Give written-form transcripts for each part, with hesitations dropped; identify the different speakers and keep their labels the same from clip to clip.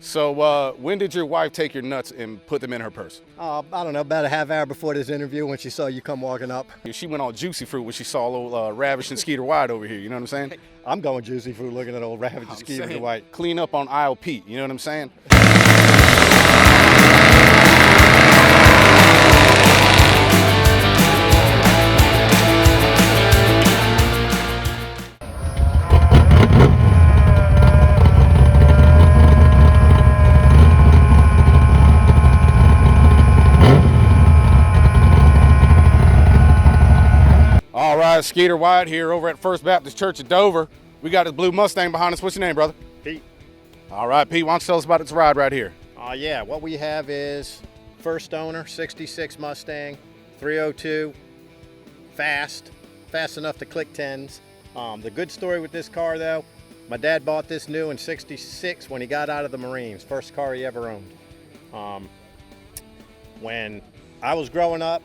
Speaker 1: So when did your wife take your nuts and put them in her purse?
Speaker 2: I don't know, about a half hour before this interview when she saw you come walking up.
Speaker 1: She went all juicy fruit when she saw old Ravish and Skeeter White over here, you know what I'm saying?
Speaker 2: I'm going juicy fruit looking at old Ravish and Skeeter White.
Speaker 1: Clean up on aisle Pete, you know what I'm saying? All right, Skeeter White here over at First Baptist Church of Dover. We got his blue Mustang behind us. What's your name, brother?
Speaker 2: Pete.
Speaker 1: All right, Pete, why don't you tell us about this ride right here?
Speaker 2: Yeah, what we have is first owner, 66 Mustang, 302, fast enough to click 10s. The good story with this car though, my dad bought this new in 66 when he got out of the Marines, first car he ever owned. When I was growing up,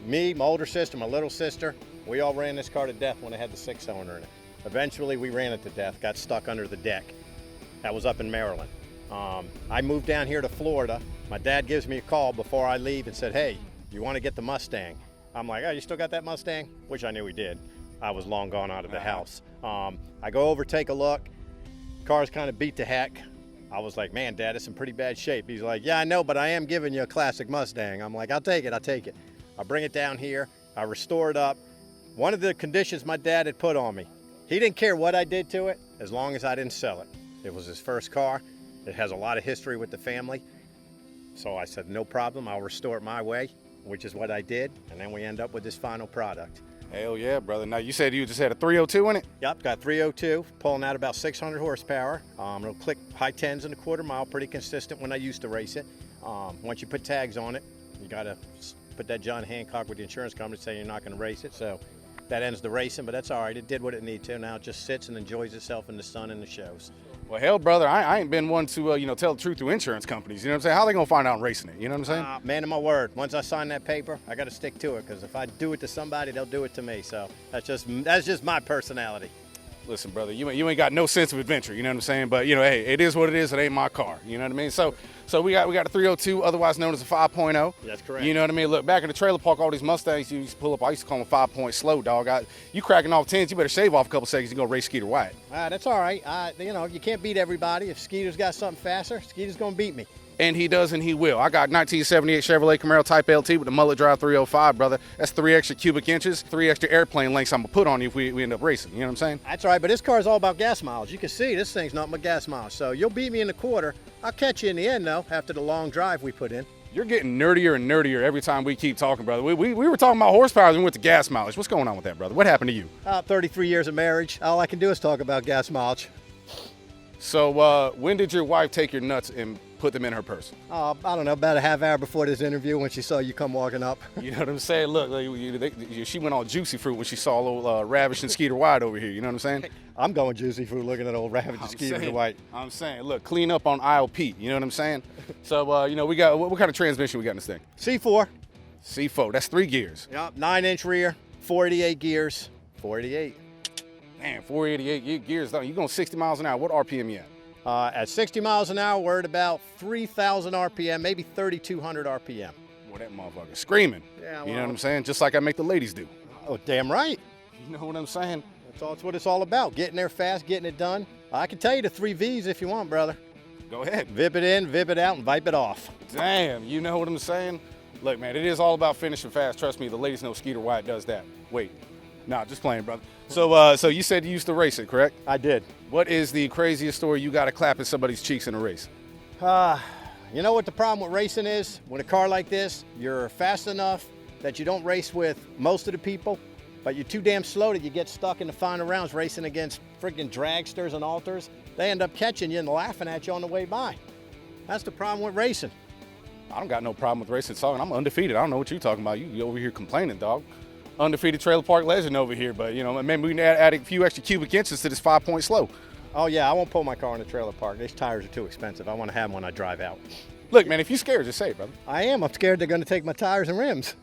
Speaker 2: me, my older sister, my little sister, we all ran this car to death when it had the 6-cylinder in it. Eventually we ran it to death, got stuck under the deck. That was up in Maryland. I moved down here to Florida. My dad gives me a call before I leave and said, hey, you want to get the Mustang? I'm like, oh, you still got that Mustang? Which I knew he did. I was long gone out of the house. I go over, take a look. Car's kind of beat to heck. I was like, man, Dad, it's in pretty bad shape. He's like, yeah, I know, but I am giving you a classic Mustang. I'm like, I'll take it. I bring it down here. I restore it up. One of the conditions my dad had put on me, he didn't care what I did to it as long as I didn't sell it. It was his first car. It has a lot of history with the family. So I said, no problem, I'll restore it my way, which is what I did. And then we end up with this final product.
Speaker 1: Hell yeah, brother. Now, you said you just had a 302 in it?
Speaker 2: Yep, got 302, pulling out about 600 horsepower. It'll click high 10s in a quarter mile, pretty consistent when I used to race it. Once you put tags on it, you gotta put that John Hancock with the insurance company saying you're not gonna race it. So that ends the racing, but that's all right. It did what it needed to. Now it just sits and enjoys itself in the sun and the shows.
Speaker 1: Well, hell, brother, I ain't been one to, tell the truth through insurance companies. You know what I'm saying? How they gonna find out I'm racing it? You know what I'm saying?
Speaker 2: Man of my word. Once I sign that paper, I got to stick to it because if I do it to somebody, they'll do it to me. So that's just my personality.
Speaker 1: Listen, brother, you ain't got no sense of adventure. You know what I'm saying? But hey, it is what it is. It ain't my car. You know what I mean? So we got a 302, otherwise known as a 5.0.
Speaker 2: That's correct.
Speaker 1: You know what I mean? Look, back in the trailer park, all these Mustangs you used to pull up. I used to call them 5-point slow, dog. You cracking off 10s, you better shave off a couple seconds. You gonna race Skeeter White.
Speaker 2: That's all right. You can't beat everybody. If Skeeter's got something faster, Skeeter's gonna beat me.
Speaker 1: And he does, and he will. I got 1978 Chevrolet Camaro Type LT with the mullet drive 305, brother. That's 3 extra cubic inches, 3 extra airplane lengths I'm gonna put on you if we end up racing. You know what I'm saying?
Speaker 2: That's all right, but this car is all about gas mileage. You can see this thing's not my gas mileage. So you'll beat me in the quarter. I'll catch you in the end, though, after the long drive we put in.
Speaker 1: You're getting nerdier and nerdier every time we keep talking, brother. We were talking about horsepower and we went to gas mileage. What's going on with that, brother? What happened to you?
Speaker 2: 33 years of marriage. All I can do is talk about gas mileage.
Speaker 1: So when did your wife take your nuts and put them in her purse?
Speaker 2: I don't know, about a half hour before this interview when she saw you come walking up.
Speaker 1: You know what I'm saying? Look, she went all juicy fruit when she saw old Ravish and Skeeter White over here. You know what I'm saying?
Speaker 2: I'm going juicy fruit looking at old Ravish and Skeeter White.
Speaker 1: I'm saying, look, clean up on aisle Pete. You know what I'm saying? So, we got, what kind of transmission we got in this thing?
Speaker 2: C4.
Speaker 1: C4, that's 3 gears.
Speaker 2: Yep, 9-inch rear, 488 gears, 488.
Speaker 1: Man, 488 gears, you going 60 miles an hour. What RPM you at?
Speaker 2: At 60 miles an hour, we're at about 3,000 RPM, maybe 3,200 RPM.
Speaker 1: Boy, that motherfucker screaming.
Speaker 2: Yeah, well,
Speaker 1: you know what I'm saying? Just like I make the ladies do.
Speaker 2: Oh, damn right.
Speaker 1: You know what I'm saying?
Speaker 2: That's what it's all about, getting there fast, getting it done. I can tell you the 3 V's if you want, brother.
Speaker 1: Go ahead.
Speaker 2: Vip it in, vip it out, and vipe it off.
Speaker 1: Damn, you know what I'm saying? Look, man, it is all about finishing fast. Trust me, the ladies know Skeeter White does that. Wait. Nah, just playing, brother. So you said you used to race it, correct?
Speaker 2: I did.
Speaker 1: What is the craziest story you got to clap in somebody's cheeks in a race?
Speaker 2: You know what the problem with racing is? With a car like this, you're fast enough that you don't race with most of the people, but you're too damn slow that you get stuck in the final rounds racing against freaking dragsters and alters. They end up catching you and laughing at you on the way by. That's the problem with racing.
Speaker 1: I don't got no problem with racing talking. I'm undefeated. I don't know what you're talking about. You over here complaining, dog. Undefeated trailer park legend over here, but maybe we can add a few extra cubic inches to this 5-point slow.
Speaker 2: Oh yeah, I won't pull my car in the trailer park. These tires are too expensive. I want to have them when I drive out.
Speaker 1: Look, man, if you're scared, just say it, brother.
Speaker 2: I am. I'm scared they're going to take my tires and rims.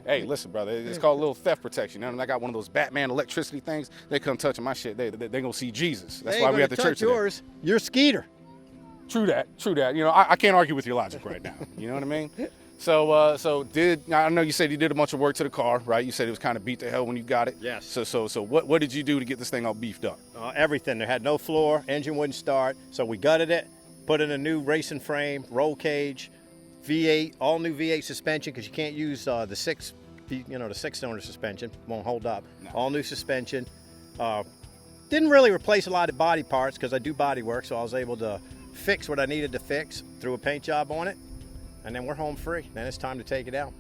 Speaker 1: Hey, listen, brother, it's called a little theft protection. I got one of those Batman electricity things. They come touching my shit. They going to see Jesus. That's why we at the church today.
Speaker 2: Yours. You're Skeeter.
Speaker 1: True that. You know, I can't argue with your logic right now. You know what I mean? So, I know you said you did a bunch of work to the car, right? You said it was kind of beat to hell when you got it.
Speaker 2: Yes.
Speaker 1: So what did you do to get this thing all beefed up?
Speaker 2: Everything. There had no floor, engine wouldn't start, so we gutted it, put in a new racing frame, roll cage, V8, all new V8 suspension, because you can't use the six-cylinder suspension, won't hold up.
Speaker 1: No.
Speaker 2: All new suspension. Didn't really replace a lot of body parts because I do body work, so I was able to fix what I needed to fix, threw a paint job on it, and then we're home free. Then it's time to take it out.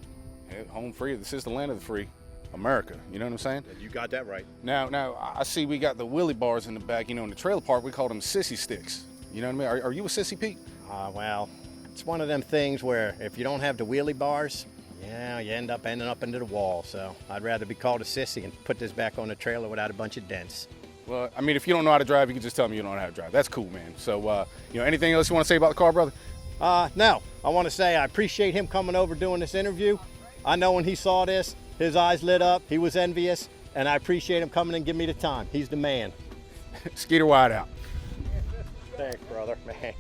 Speaker 1: Yeah, home free. This is the land of the free, America. You know what I'm saying?
Speaker 2: You got that right.
Speaker 1: Now I see we got the wheelie bars in the back. You know, in the trailer park we call them sissy sticks. You know what I mean? Are you a sissy, Pete?
Speaker 2: Well, it's one of them things where if you don't have the wheelie bars, yeah, you end up into the wall. So I'd rather be called a sissy and put this back on the trailer without a bunch of dents.
Speaker 1: Well, I mean, if you don't know how to drive, you can just tell me you don't know how to drive. That's cool, man. So, anything else you want to say about the car, brother?
Speaker 2: No, I want to say I appreciate him coming over doing this interview. I know when he saw this, his eyes lit up. He was envious, and I appreciate him coming and giving me the time. He's the man.
Speaker 1: Skeeter Wide out.
Speaker 2: Thanks, brother. Man.